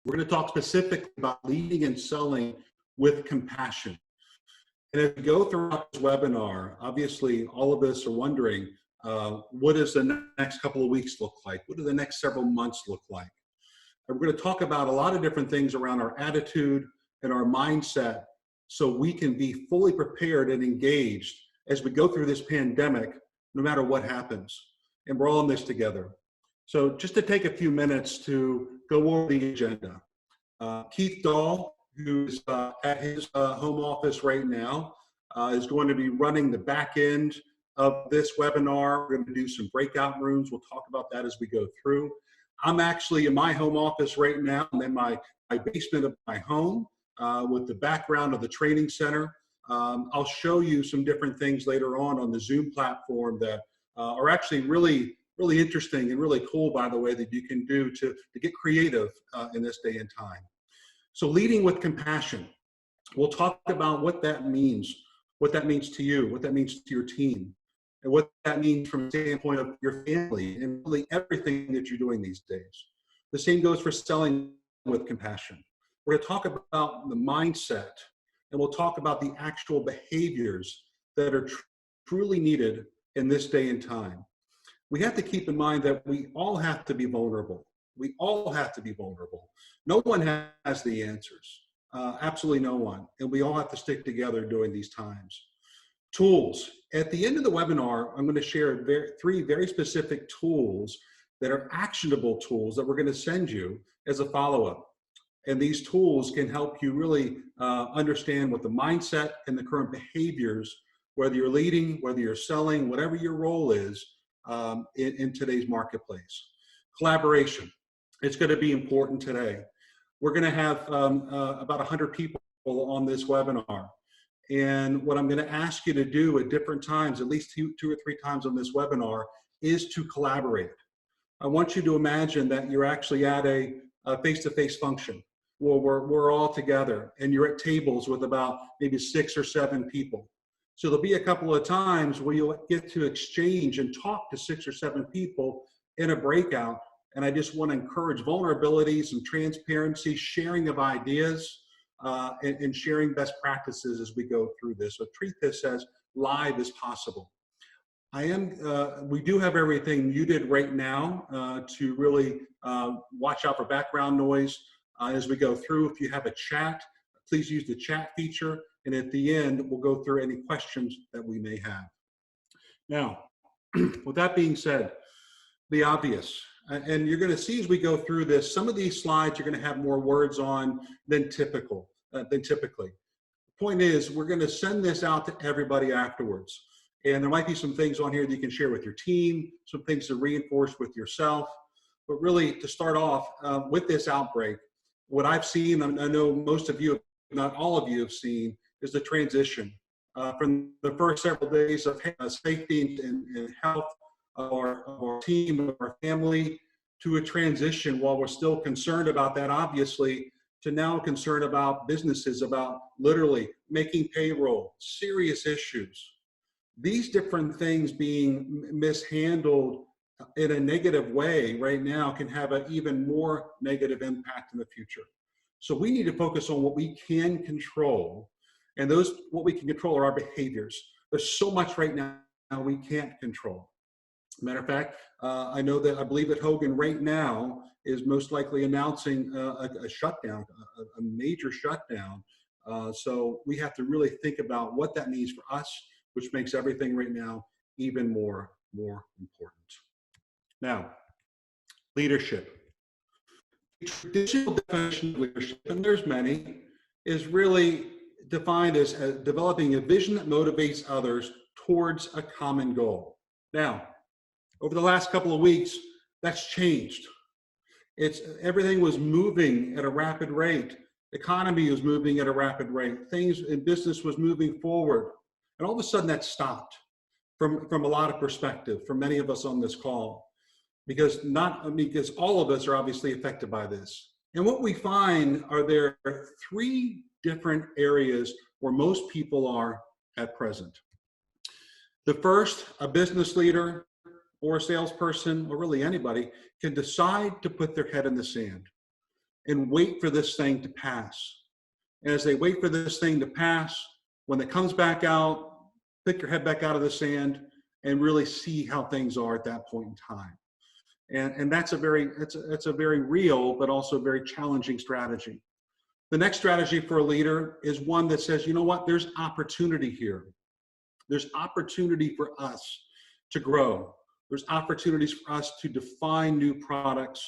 We're going to talk specifically about leading and selling with compassion. And as we go throughout this webinar, obviously all of us are wondering, what does the next couple of weeks look like? What do the next several months look like? And we're going to talk about a lot of different things around our attitude and our mindset so we can be fully prepared and engaged as we go through this pandemic, no matter what happens. And we're all in this together. So just to take a few minutes to go over the agenda. Keith Dahl, who's at his home office right now, is going to be running the back end of this webinar. We're going to do some breakout rooms. We'll talk about that as we go through. I'm actually in my home office right now. I'm in my basement of my home with the background of the training center. I'll show you some different things later on the Zoom platform that are actually really interesting and really cool, by the way, that you can do to get creative in this day and time. So leading with compassion, we'll talk about what that means to you, what that means to your team, and what that means from the standpoint of your family and really everything that you're doing these days. The same goes for selling with compassion. We're going to talk about the mindset, and we'll talk about the actual behaviors that are truly needed in this day and time. We have to keep in mind that we all have to be vulnerable. We all have to be vulnerable. No one has the answers, absolutely no one. And we all have to stick together during these times. Tools. At the end of the webinar, I'm going to share three very specific tools that are actionable tools that we're going to send you as a follow-up. And these tools can help you really understand what the mindset and the current behaviors, whether you're leading, whether you're selling, whatever your role is in today's marketplace. Collaboration. It's going to be important today. We're going to have about 100 people on this webinar. And what I'm going to ask you to do at different times, at least two or three times on this webinar, is to collaborate. I want you to imagine that you're actually at a face-to-face function where we're all together and you're at tables with about maybe 6 or 7 people. So there'll be a couple of times where you'll get to exchange and talk to 6 or 7 people in a breakout. And I just want to encourage vulnerability, some transparency, sharing of ideas, and sharing best practices as we go through this. So treat this as live as possible. We do have everything muted right now to really watch out for background noise as we go through. If you have a chat, please use the chat feature. And at the end, we'll go through any questions that we may have. Now, with that being said, the obvious. And you're going to see as we go through this, some of these slides you're going to have more words on than typically. The point is, we're going to send this out to everybody afterwards. And there might be some things on here that you can share with your team, some things to reinforce with yourself. But really, to start off with this outbreak, what I've seen, and I know most of you, not all of you have seen, is the transition from the first several days of safety and health of our team, of our family, to a transition while we're still concerned about that, obviously, to now concerned about businesses, about literally making payroll, serious issues. These different things being mishandled in a negative way right now can have an even more negative impact in the future. So we need to focus on what we can control, and what we can control are our behaviors. There's so much right now we can't control. Matter of fact, I believe that Hogan right now is most likely announcing a shutdown, a major shutdown. So we have to really think about what that means for us, which makes everything right now even more important. Now, leadership. The traditional definition of leadership, and there's many, is really defined as developing a vision that motivates others towards a common goal. Now, over the last couple of weeks, that's changed. Everything was moving at a rapid rate. The economy was moving at a rapid rate. Things in business was moving forward. And all of a sudden that stopped from a lot of perspective, for many of us on this call, because all of us are obviously affected by this. And what we find are there are 3 different areas where most people are at present. The first, a business leader or a salesperson, or really anybody, can decide to put their head in the sand. and wait for this thing to pass. And as they wait for this thing to pass, when it comes back out, pick your head back out of the sand and really see how things are at that point in time. And that's a very real, but also very challenging strategy. The next strategy for a leader is one that says, you know what, there's opportunity here. There's opportunity for us to grow. There's opportunities for us to define new products,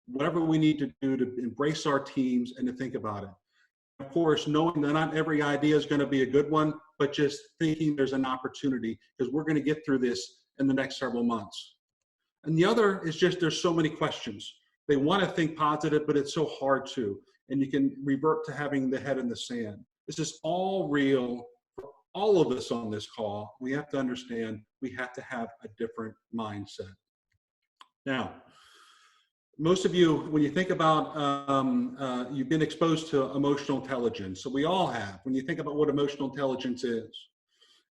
whatever we need to do to embrace our teams and to think about it. Of course, knowing that not every idea is going to be a good one, but just thinking there's an opportunity because we're going to get through this in the next several months. And the other is just there's so many questions. They want to think positive, but it's so hard to. And you can revert to having the head in the sand. This is all real for all of us on this call. We have to understand we have to have a different mindset. Now, most of you, when you think about, you've been exposed to emotional intelligence. So we all have, when you think about what emotional intelligence is.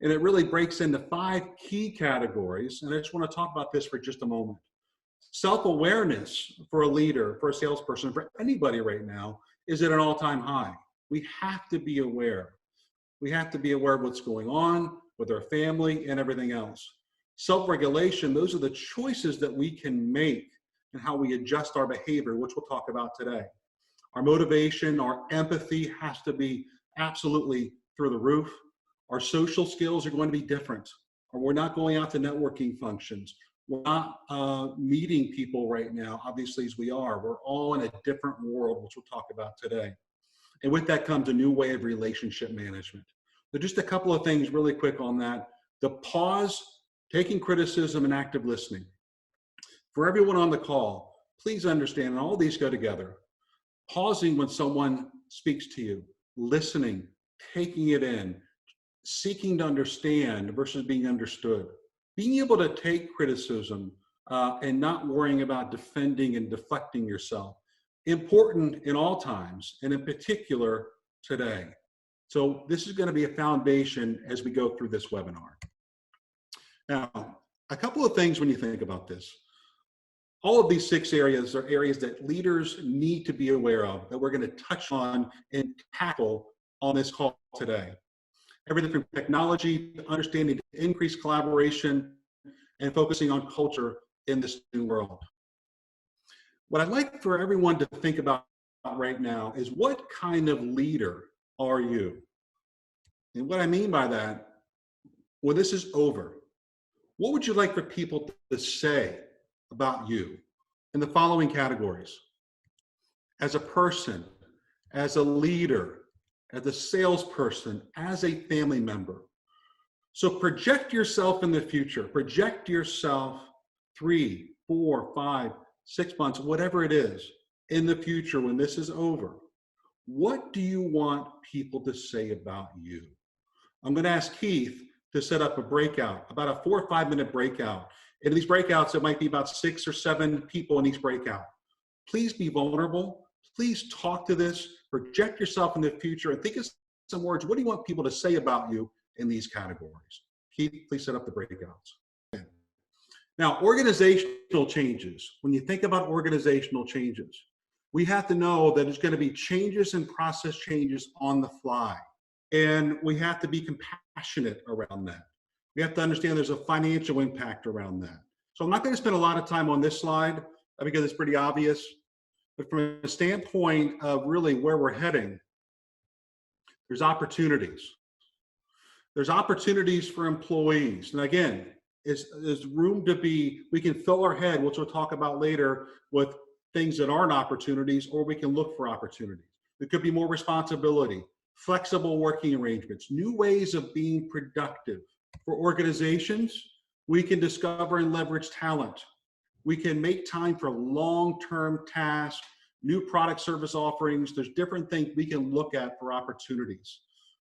And it really breaks into 5 key categories. And I just want to talk about this for just a moment. Self-awareness for a leader, for a salesperson, for anybody right now, is at an all-time high. We have to be aware. We have to be aware of what's going on with our family and everything else. Self-regulation, those are the choices that we can make and how we adjust our behavior, which we'll talk about today. Our motivation, our empathy has to be absolutely through the roof. Our social skills are going to be different. Or we're not going out to networking functions. We're not meeting people right now, obviously, as we are. We're all in a different world, which we'll talk about today. And with that comes a new way of relationship management. So just a couple of things really quick on that. The pause, taking criticism, and active listening. For everyone on the call, please understand, and all these go together, pausing when someone speaks to you, listening, taking it in, seeking to understand versus being understood. Being able to take criticism and not worrying about defending and deflecting yourself. Important in all times, and in particular today. So this is going to be a foundation as we go through this webinar. Now, a couple of things when you think about this. All of these 6 areas are areas that leaders need to be aware of that we're going to touch on and tackle on this call today. Everything from technology to understanding to increase collaboration and focusing on culture in this new world. What I'd like for everyone to think about right now is what kind of leader are you? And what I mean by that, when this is over, what would you like for people to say about you in the following categories? As a person, as a leader, as a salesperson, as a family member. So project yourself in the future. Project yourself 3, 4, 5, 6 months, whatever it is, in the future when this is over. What do you want people to say about you? I'm going to ask Keith to set up a breakout, about a 4 or 5 minute breakout. In these breakouts, it might be about 6 or 7 people in each breakout. Please be vulnerable. Please talk to this. Project yourself in the future and think of some words. What do you want people to say about you in these categories? Keith, please set up the breakouts. Okay. Now, organizational changes. When you think about organizational changes, we have to know that there's going to be changes and process changes on the fly. And we have to be compassionate around that. We have to understand there's a financial impact around that. So I'm not going to spend a lot of time on this slide because it's pretty obvious. But from a standpoint of really where we're heading, there's opportunities. There's opportunities for employees. And again, there's room to be, we can fill our head, which we'll talk about later, with things that aren't opportunities, or we can look for opportunities. There could be more responsibility, flexible working arrangements, new ways of being productive. For organizations, we can discover and leverage talent. We can make time for long-term tasks, new product service offerings. There's different things we can look at for opportunities.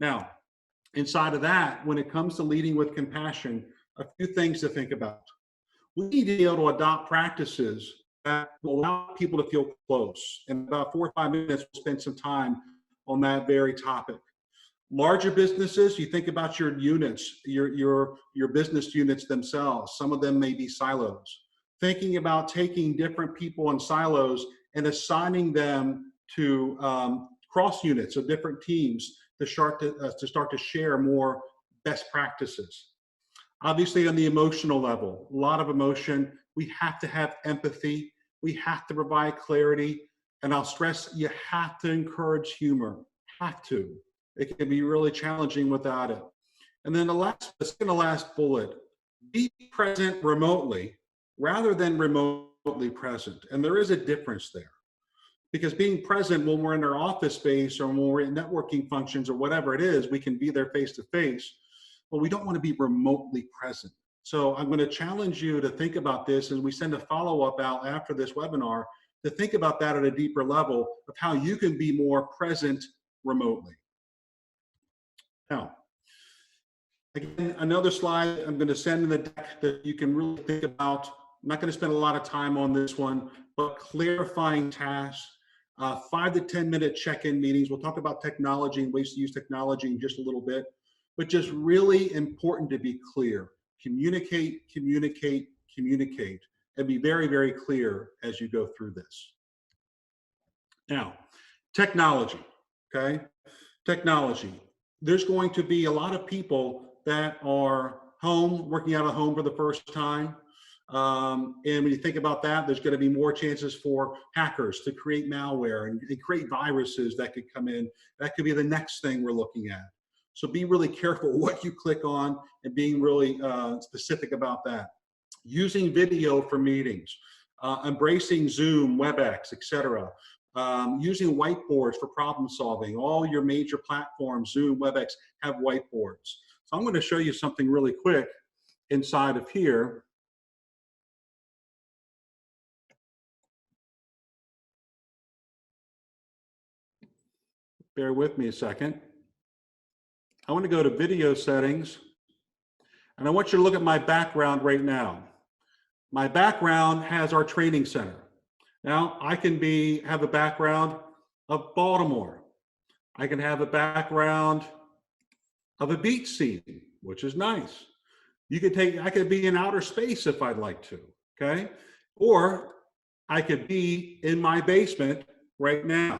Now, inside of that, when it comes to leading with compassion, a few things to think about. We need to be able to adopt practices that will allow people to feel close. In about 4 or 5 minutes, we'll spend some time on that very topic. Larger businesses, you think about your units, your business units themselves. Some of them may be silos. Thinking about taking different people in silos and assigning them to cross units of different teams to start to share more best practices. Obviously, on the emotional level, a lot of emotion. We have to have empathy. We have to provide clarity. And I'll stress, you have to encourage humor. Have to. It can be really challenging without it. And then the second to last bullet, be present remotely rather than remotely present. And there is a difference there. Because being present when we're in our office space or when we're in networking functions or whatever it is, we can be there face to face, but we don't want to be remotely present. So I'm going to challenge you to think about this as we send a follow-up out after this webinar, to think about that at a deeper level of how you can be more present remotely. Now, again, another slide I'm going to send in the deck that you can really think about. I'm not going to spend a lot of time on this one, but clarifying tasks, 5 to 10 minute check-in meetings. We'll talk about technology and ways to use technology in just a little bit, but just really important to be clear. Communicate, communicate, communicate, and be very, very clear as you go through this. Now, technology, okay? Technology. There's going to be a lot of people that are home, working out of home for the first time. And when you think about that, there's going to be more chances for hackers to create malware and create viruses that could come in. That could be the next thing we're looking at. So be really careful what you click on and being really specific about that. Using video for meetings, embracing Zoom, WebEx, etc. Using whiteboards for problem solving. All your major platforms, Zoom, WebEx, have whiteboards. So I'm going to show you something really quick inside of here. Bear with me a second. I want to go to video settings, and I want you to look at my background right now. My background has our training center. Now, I can have a background of Baltimore. I can have a background of a beach scene, which is nice. I could be in outer space if I'd like to, okay? Or I could be in my basement right now.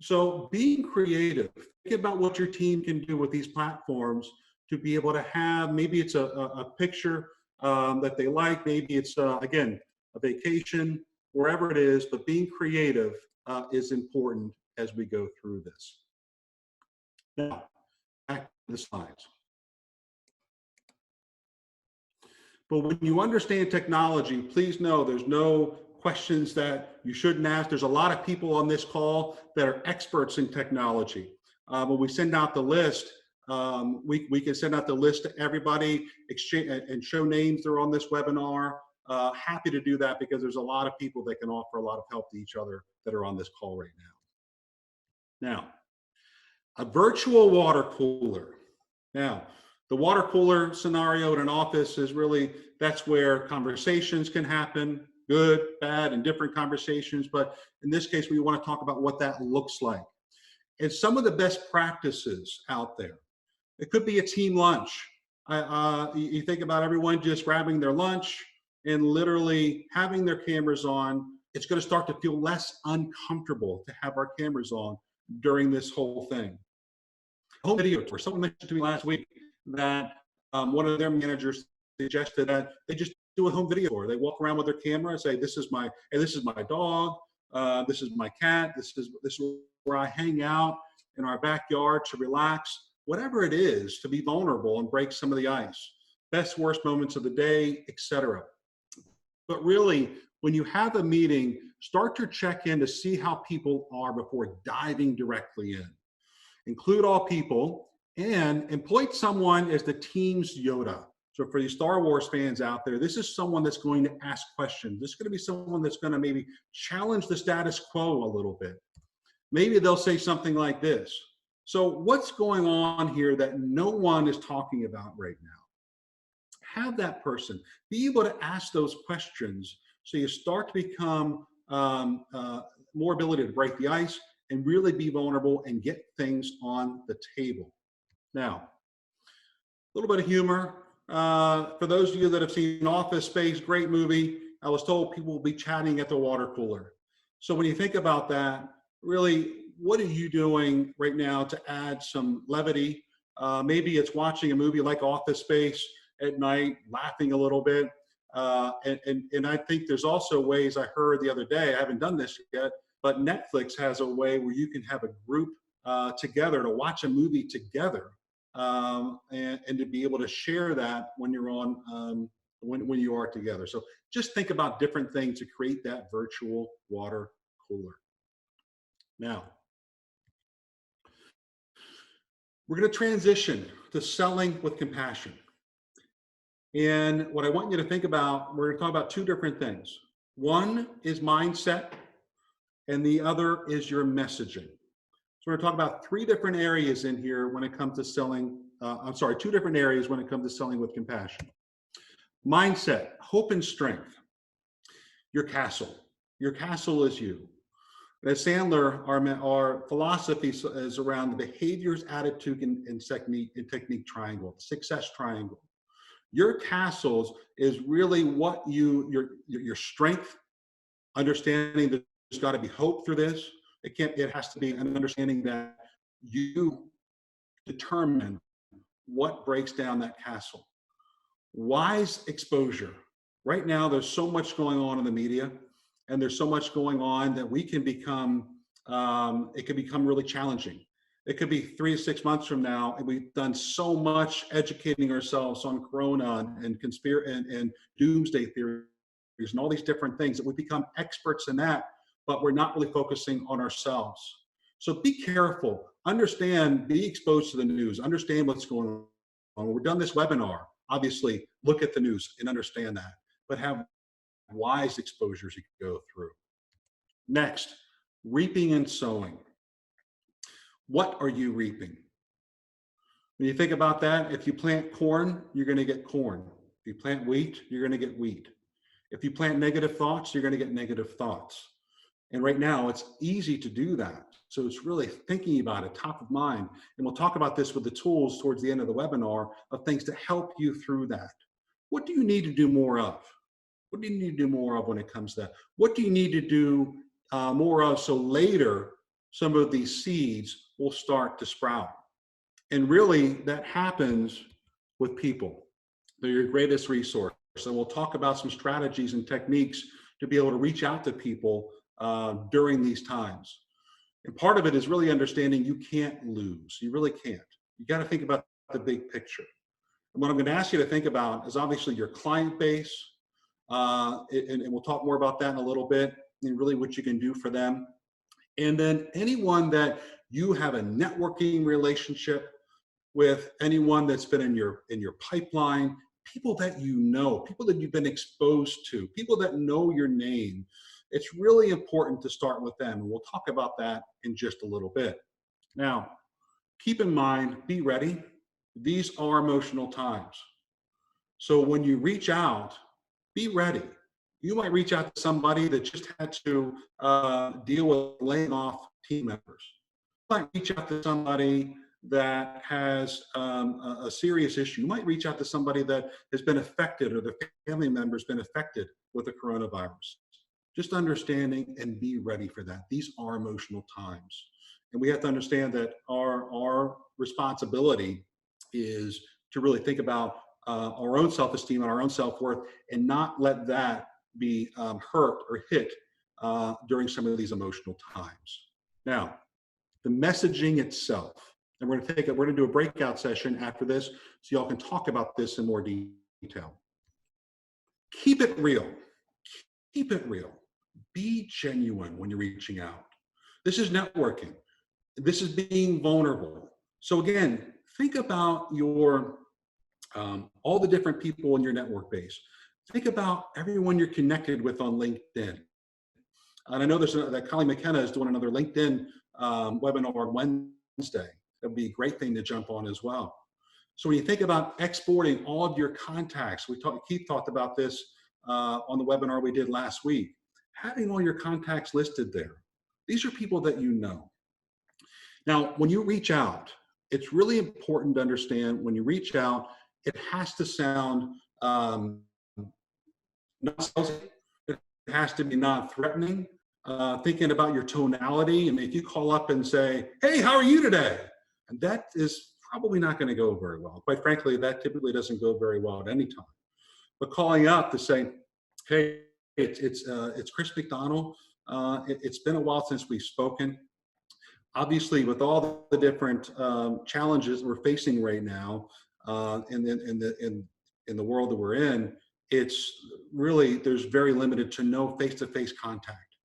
So being creative, think about what your team can do with these platforms to be able to have, maybe it's a picture that they like, maybe it's, again, a vacation, wherever it is, but being creative is important as we go through this. Now, back to the slides. But when you understand technology, please know there's no questions that you shouldn't ask. There's a lot of people on this call that are experts in technology. When we send out the list, we can send out the list to everybody, exchange and show names that are on this webinar. Happy to do that because there's a lot of people that can offer a lot of help to each other that are on this call right now. Now, a virtual water cooler. Now, the water cooler scenario in an office is really, that's where conversations can happen, good, bad, and different conversations. But in this case, we want to talk about what that looks like. And some of the best practices out there. It could be a team lunch. You think about everyone just grabbing their lunch and literally having their cameras on. It's going to start to feel less uncomfortable to have our cameras on during this whole thing. Home video tour. Someone mentioned to me last week that one of their managers suggested that they just do a home video tour. They walk around with their camera and say, "This is my dog. This is my cat. This is where I hang out in our backyard to relax." Whatever it is, to be vulnerable and break some of the ice. Best, worst moments of the day, etc. But really, when you have a meeting, start to check in to see how people are before diving directly in. Include all people and employ someone as the team's Yoda. So for you Star Wars fans out there, this is someone that's going to ask questions. This is going to be someone that's going to maybe challenge the status quo a little bit. Maybe they'll say something like this. So what's going on here that no one is talking about right now? Have that person be able to ask those questions so you start to become more ability to break the ice and really be vulnerable and get things on the table. Now, a little bit of humor. For those of you that have seen Office Space, great movie, I was told people will be chatting at the water cooler. So when you think about that, really, what are you doing right now to add some levity? Maybe it's watching a movie like Office Space at night, laughing a little bit. And I think there's also ways. I heard the other day, I haven't done this yet, but Netflix has a way where you can have a group together to watch a movie together, and to be able to share that when you're on, when you are together. So just think about different things to create that virtual water cooler. Now, we're going to transition to selling with compassion. And what I want you to think about, we're going to talk about two different things. One is mindset, and the other is your messaging. So we're going to talk about three different areas in here when it comes to selling. Two different areas when it comes to selling with compassion. Mindset, hope and strength. Your castle. Your castle is you. At Sandler, our philosophy is around the behaviors, attitude, and technique triangle, success triangle. Your castles is really what your strength, understanding that there's got to be hope through this. It has to be an understanding that you determine what breaks down that castle. Wise exposure. Right now, there's so much going on in the media, and there's so much going on that we can become, it can become really challenging. It could be 3 to 6 months from now, and we've done so much educating ourselves on Corona and conspiracy and doomsday theories and all these different things that we become experts in that, but we're not really focusing on ourselves. So be careful, understand, be exposed to the news, understand what's going on. When we're done this webinar, obviously look at the news and understand that, but have wise exposures you can go through. Next, reaping and sowing. What are you reaping? When you think about that, if you plant corn, you're going to get corn. If you plant wheat, you're going to get wheat. If you plant negative thoughts, you're going to get negative thoughts. And right now, it's easy to do that. So it's really thinking about it, top of mind. And we'll talk about this with the tools towards the end of the webinar of things to help you through that. What do you need to do more of? What do you need to do more of when it comes to that? What do you need to do more of so later some of these seeds will start to sprout? And really, that happens with people. They're your greatest resource. So we'll talk about some strategies and techniques to be able to reach out to people during these times. And part of it is really understanding you can't lose. You really can't. You got to think about the big picture. And what I'm going to ask you to think about is obviously your client base, and we'll talk more about that in a little bit, and really what you can do for them. And then anyone that you have a networking relationship with, anyone that's been in your pipeline, people that you know, people that you've been exposed to, people that know your name. It's really important to start with them. And we'll talk about that in just a little bit. Now, keep in mind, be ready. These are emotional times. So when you reach out, be ready. You might reach out to somebody that just had to deal with laying off team members. You might reach out to somebody that has a serious issue. You might reach out to somebody that has been affected, or the family member's been affected with the coronavirus. Just understanding and be ready for that. These are emotional times. And we have to understand that our responsibility is to really think about our own self-esteem and our own self-worth, and not let that be hurt or hit during some of these emotional times. Now, the messaging itself, and we're going to do a breakout session after this, so y'all can talk about this in more detail. Keep it real. Keep it real. Be genuine when you're reaching out. This is networking. This is being vulnerable. So again, think about your all the different people in your network base. Think about everyone you're connected with on LinkedIn. And I know that Colleen McKenna is doing another LinkedIn webinar on Wednesday. That would be a great thing to jump on as well. So when you think about exporting all of your contacts, Keith talked about this on the webinar we did last week. Having all your contacts listed there. These are people that you know. Now, when you reach out, it's really important to understand when you reach out, it has to sound not salesy. It has to be non-threatening. thinking about your tonality. And if you call up and say, hey, how are you today? And that is probably not going to go very well. Quite frankly, that typically doesn't go very well at any time. But calling up to say, hey, it's Chris McDonell. It's been a while since we've spoken. Obviously, with all the different challenges we're facing right now in the world that we're in, it's really, there's very limited to no face-to-face contact.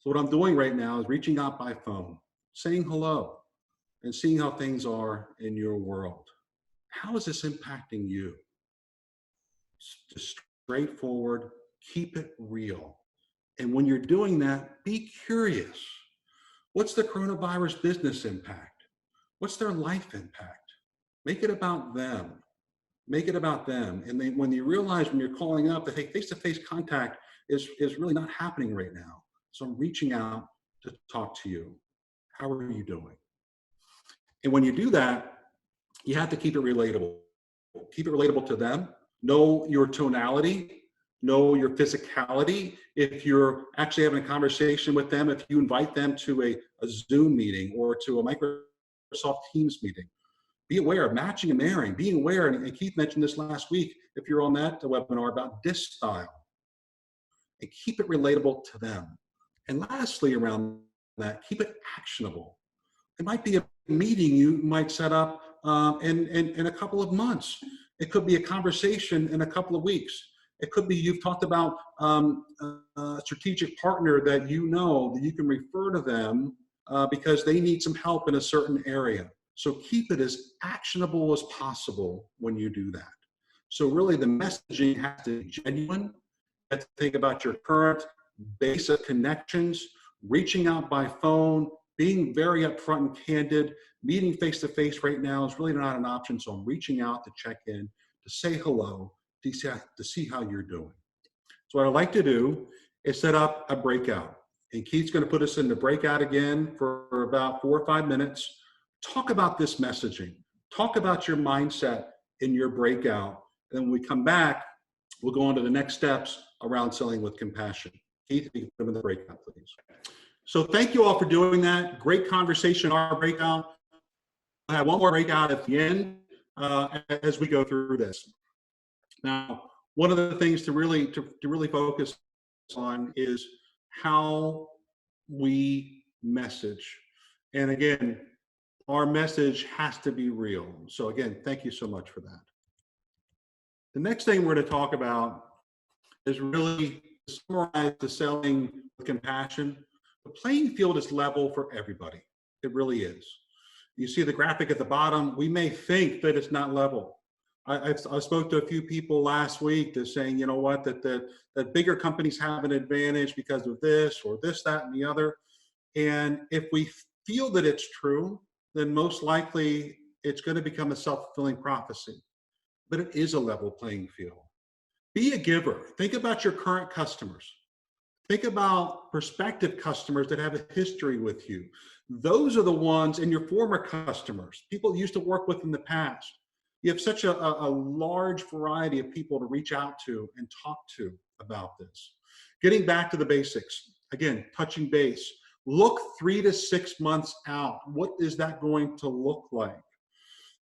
So what I'm doing right now is reaching out by phone, saying hello, and seeing how things are in your world. How is this impacting you? Just straightforward, keep it real. And when you're doing that, be curious. What's the coronavirus business impact? What's their life impact? Make it about them. Make it about them. And then when you realize when you're calling up that, hey, face-to-face contact is really not happening right now. So I'm reaching out to talk to you. How are you doing? And when you do that, you have to keep it relatable. Keep it relatable to them. Know your tonality. Know your physicality. If you're actually having a conversation with them, if you invite them to a Zoom meeting or to a Microsoft Teams meeting, be aware of matching and marrying. Be aware, and Keith mentioned this last week, if you're on that webinar, about dish style. And keep it relatable to them. And lastly, around that, keep it actionable. It might be a meeting you might set up in a couple of months. It could be a conversation in a couple of weeks. It could be you've talked about a strategic partner that you know that you can refer to them because they need some help in a certain area. So keep it as actionable as possible when you do that. So really the messaging has to be genuine. You have to think about your current base of connections, reaching out by phone, being very upfront and candid. Meeting face-to-face right now is really not an option, so I'm reaching out to check in, to say hello, to see how you're doing. So what I'd like to do is set up a breakout. And Keith's going to put us in the breakout again for about 4 or 5 minutes. Talk about this messaging. Talk about your mindset in your breakout. And then when we come back, we'll go on to the next steps around selling with compassion. Keith, if you can put him in the breakout, please. So thank you all for doing that. Great conversation in our breakout. We'll have one more breakout at the end as we go through this. Now, one of the things to really focus on is how we message. And again, our message has to be real. So again, thank you so much for that. The next thing we're going to talk about is really to summarize the selling with compassion. The playing field is level for everybody. It really is. You see the graphic at the bottom. We may think that it's not level. I spoke to a few people last week that's saying, you know what, that bigger companies have an advantage because of this or this, that, and the other. And if we feel that it's true, then most likely it's going to become a self-fulfilling prophecy. But it is a level playing field. Be a giver. Think about your current customers. Think about prospective customers that have a history with you. Those are the ones, and your former customers, people you used to work with in the past. You have such a large variety of people to reach out to and talk to about this. Getting back to the basics, again, touching base. Look 3 to 6 months out. What is that going to look like?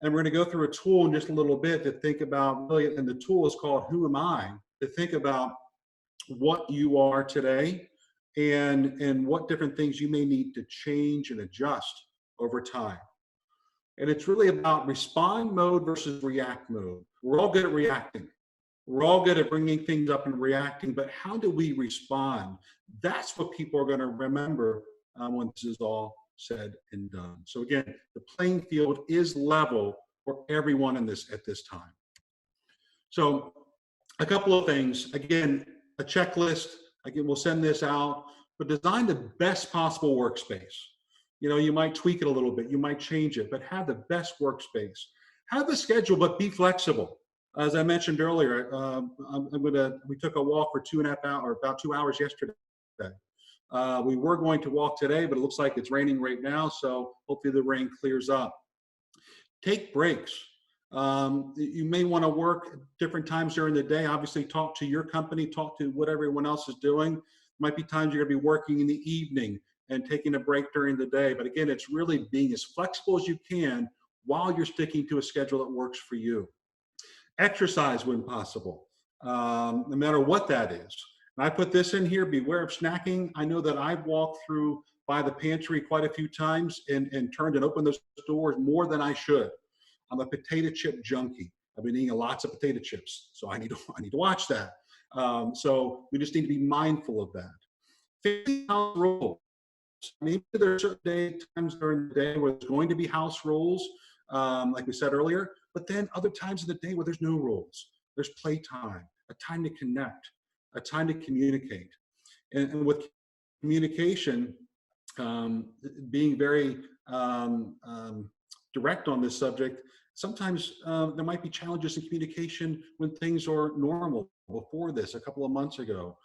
And we're going to go through a tool in just a little bit to think about, really, and the tool is called Who Am I? To think about what you are today and what different things you may need to change and adjust over time. And it's really about respond mode versus react mode. We're all good at reacting. We're all good at bringing things up and reacting, but how do we respond? That's what people are going to remember when this is all said and done. So again, the playing field is level for everyone at this time. So a couple of things. Again, a checklist. Again, we'll send this out, but design the best possible workspace. You know, you might tweak it a little bit, you might change it, but have the best workspace. Have the schedule, but be flexible. As I mentioned earlier, we took a walk for 2.5 hours, or about 2 hours yesterday. We were going to walk today, but it looks like it's raining right now, so hopefully the rain clears up. Take breaks. You may want to work different times during the day. Obviously, talk to your company, talk to what everyone else is doing. Might be times you're going to be working in the evening and taking a break during the day. But again, it's really being as flexible as you can while you're sticking to a schedule that works for you. Exercise when possible, no matter what that is. And I put this in here, beware of snacking. I know that I've walked through by the pantry quite a few times and turned and opened those doors more than I should. I'm a potato chip junkie. I've been eating lots of potato chips, so I need to watch that. So we just need to be mindful of that. 50 house rules. Maybe there are certain times during the day where there's going to be house rules, like we said earlier, but then other times of the day where there's no rules. There's playtime, a time to connect, a time to communicate. And with communication, being very direct on this subject, sometimes there might be challenges in communication when things are normal before this, a couple of months ago.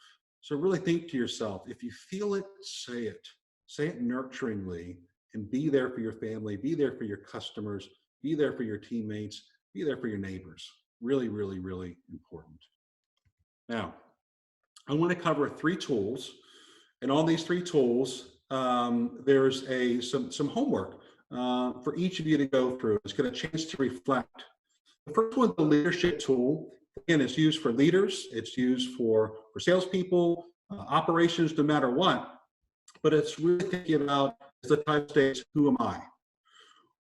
So really think to yourself, if you feel it, say it. Say it nurturingly, and be there for your family, be there for your customers, be there for your teammates, be there for your neighbors. Really, really, really important. Now, I want to cover 3 tools, and on these 3 tools, there's some homework for each of you to go through. It's got a chance to reflect. The first one, the leadership tool. Again, it's used for leaders. It's used for salespeople, operations, no matter what. But it's really thinking about the type of stage, who am I?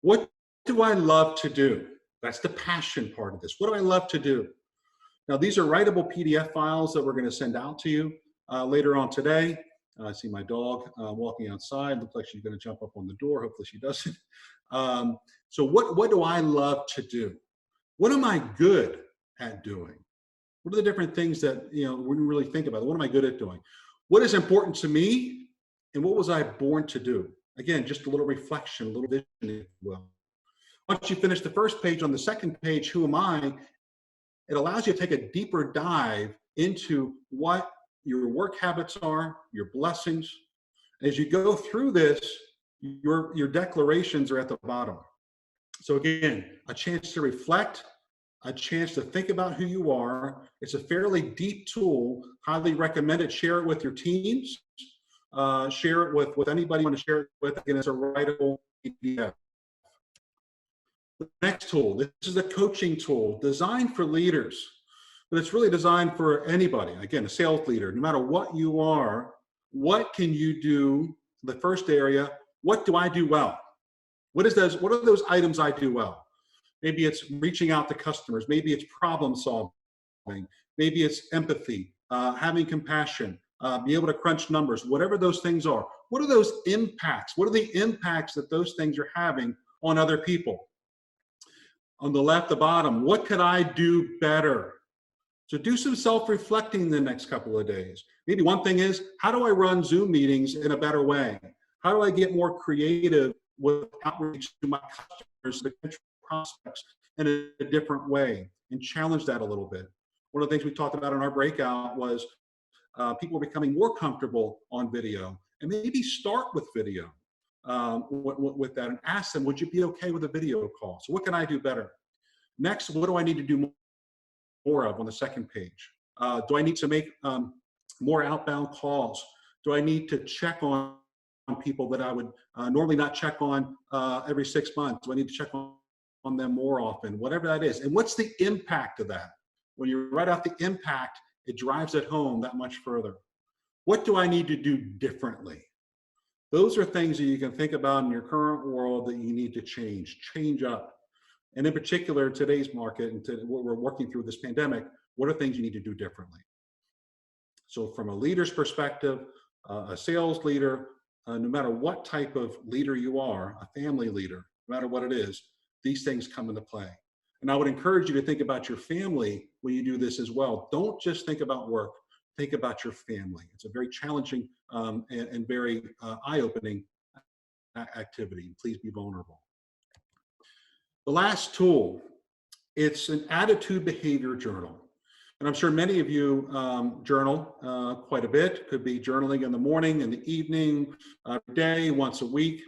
What do I love to do? That's the passion part of this. What do I love to do? Now, these are writable PDF files that we're going to send out to you later on today. I see my dog walking outside. Looks like she's going to jump up on the door. Hopefully she doesn't. So what do I love to do? What am I good at doing? What are the different things that, when you really think about it, what am I good at doing? What is important to me? And what was I born to do? Again, just a little reflection, a little vision, if you will. Once you finish the first page, on the second page, who am I? It allows you to take a deeper dive into what your work habits are, your blessings. As you go through this, your declarations are at the bottom. So again, a chance to reflect, a chance to think about who you are. It's a fairly deep tool, highly recommended. Share it with your teams. Share it with anybody you want to share it with. Again, it's a writable PDF. The next tool, this is a coaching tool designed for leaders, but it's really designed for anybody. Again, a sales leader, no matter what you are, what can you do? The first area, what do I do well? What are those items I do well? Maybe it's reaching out to customers. Maybe it's problem solving. Maybe it's empathy, having compassion, be able to crunch numbers, whatever those things are. What are those impacts? What are the impacts that those things are having on other people? On the left, the bottom, what could I do better? So do some self-reflecting in the next couple of days. Maybe one thing is, how do I run Zoom meetings in a better way? How do I get more creative with outreach to my customers, potential prospects in a different way, and challenge that a little bit? One of the things we talked about in our breakout was people are becoming more comfortable on video, and maybe start with video with that and ask them, would you be okay with a video call? So what can I do better? Next, what do I need to do more of on the second page? Do I need to make more outbound calls? Do I need to check on people that I would normally not check on every 6 months? Do I need to check on them more often? Whatever that is. And what's the impact of that? When you write out the impact, it drives it home that much further. What do I need to do differently? Those are things that you can think about in your current world that you need to change up. And in particular, today's market and what we're working through this pandemic, what are things you need to do differently? So from a leader's perspective, a sales leader, no matter what type of leader you are, a family leader, no matter what it is, these things come into play. And I would encourage you to think about your family when you do this as well. Don't just think about work, think about your family. It's a very challenging and very eye-opening activity. Please be vulnerable. The last tool, it's an attitude behavior journal. And I'm sure many of you journal quite a bit. Could be journaling in the morning, in the evening, every day, once a week.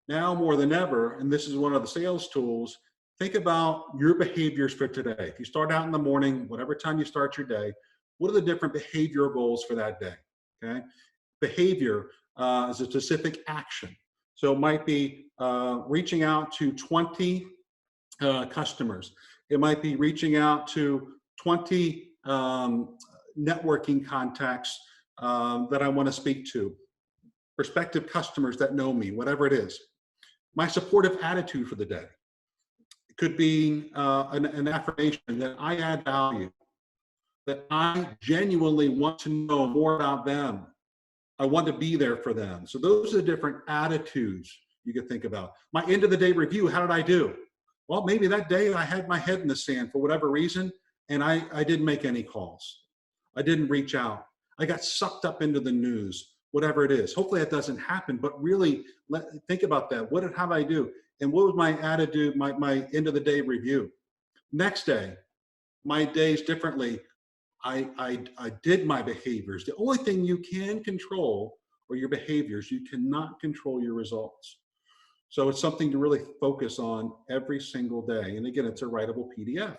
Now more than ever, and this is one of the sales tools, think about your behaviors for today. If you start out in the morning, whatever time you start your day, what are the different behavioral goals for that day? okay? Behavior is a specific action. So it might be reaching out to 20 customers. It might be reaching out to 20 networking contacts that I want to speak to, prospective customers that know me, whatever it is. My supportive attitude for the day. It could be an affirmation that I add value, that I genuinely want to know more about them. I want to be there for them. So those are the different attitudes you could think about. My end of the day review, how did I do? Well, maybe that day I had my head in the sand for whatever reason, and I didn't make any calls. I didn't reach out. I got sucked up into the news, whatever it is. Hopefully that doesn't happen, but really think about that. How did I do? And what was my attitude, my end of the day review? Next day, my days differently. I did my behaviors. The only thing you can control are your behaviors. You cannot control your results. So it's something to really focus on every single day. And again, it's a writable PDF.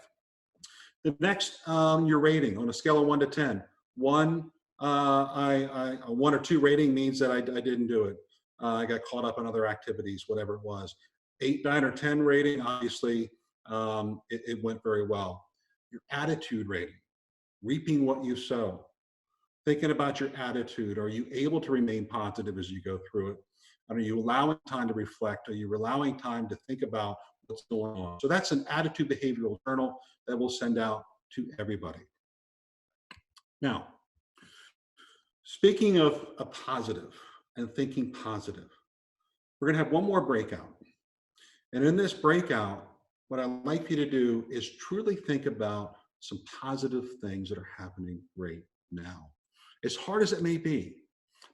The next, your rating on a scale of 1 to 10. 1, a 1 or 2 rating means that I didn't do it. I got caught up in other activities, whatever it was. 8, 9, or 10 rating, obviously, it went very well. Your attitude rating. Reaping what you sow. Thinking about your attitude. Are you able to remain positive as you go through it? Are you allowing time to reflect? Are you allowing time to think about what's going on? So that's an attitude behavioral journal that we'll send out to everybody. Now, speaking of a positive and thinking positive, we're going to have one more breakout. And in this breakout, what I'd like you to do is truly think about some positive things that are happening right now. As hard as it may be,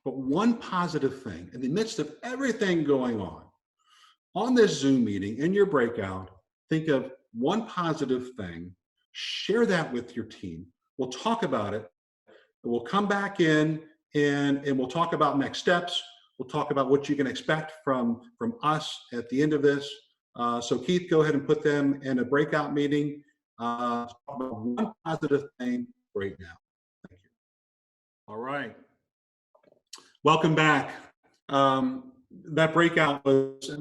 but one positive thing in the midst of everything going on this Zoom meeting, in your breakout, think of one positive thing, share that with your team. We'll talk about it. We'll come back in and we'll talk about next steps. We'll talk about what you can expect from us at the end of this. So Keith, go ahead and put them in a breakout meeting. Talk about one positive thing right now. Thank you. All right. Welcome back. That breakout was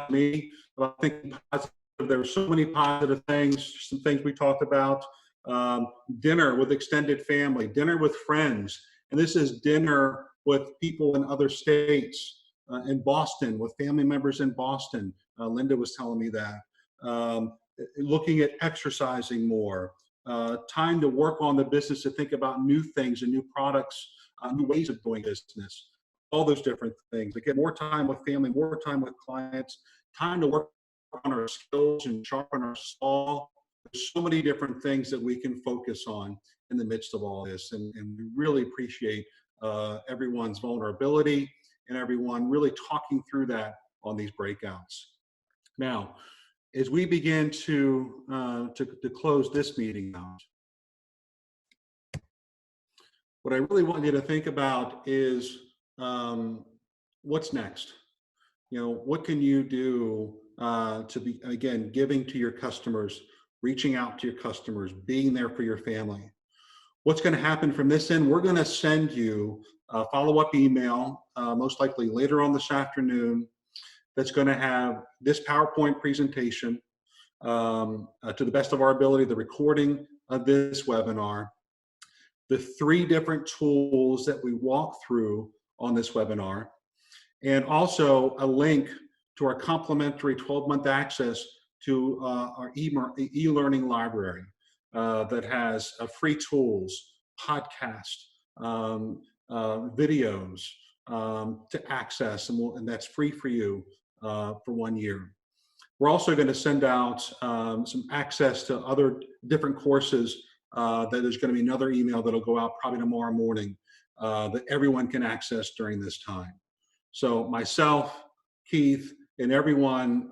me about thinking positive. There were so many positive things, some things we talked about. Dinner with extended family, dinner with friends. And this is dinner with people in other states, in Boston, with family members in Boston. Linda was telling me that. Looking at exercising more, time to work on the business, to think about new things and new products, new ways of doing business, all those different things. To get more time with family, more time with clients, time to work on our skills and sharpen our saw. There's so many different things that we can focus on in the midst of all this. And we really appreciate everyone's vulnerability and everyone really talking through that on these breakouts. Now, as we begin to close this meeting out, what I really want you to think about is what's next. You know, what can you do to be, again, giving to your customers, reaching out to your customers, being there for your family. What's going to happen from this end? We're going to send you a follow-up email, most likely later on this afternoon, that's going to have this PowerPoint presentation, to the best of our ability, the recording of this webinar, the 3 different tools that we walk through on this webinar, and also a link to our complimentary 12-month access to our e-learning library that has free tools, podcasts, videos to access, and that's free for you for 1 year. We're also going to send out some access to other different courses that there's going to be another email that'll go out probably tomorrow morning that everyone can access during this time. So myself, Keith, and everyone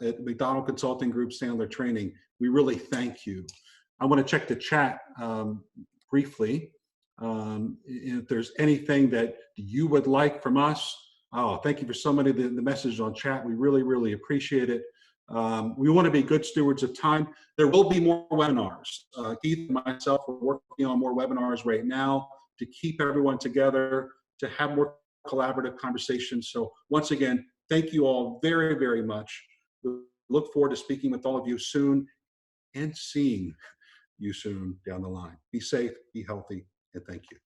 at McDonell Consulting Group, Sandler Training, we really thank you. I want to check the chat briefly. If there's anything that you would like from us, thank you for so many of the messages on chat. We really, really appreciate it. We want to be good stewards of time. There will be more webinars. Keith and myself are working on more webinars right now. to keep everyone together, to have more collaborative conversations. So once again, thank you all very, very much. We look forward to speaking with all of you soon and seeing you soon down the line. Be safe, be healthy, and thank you.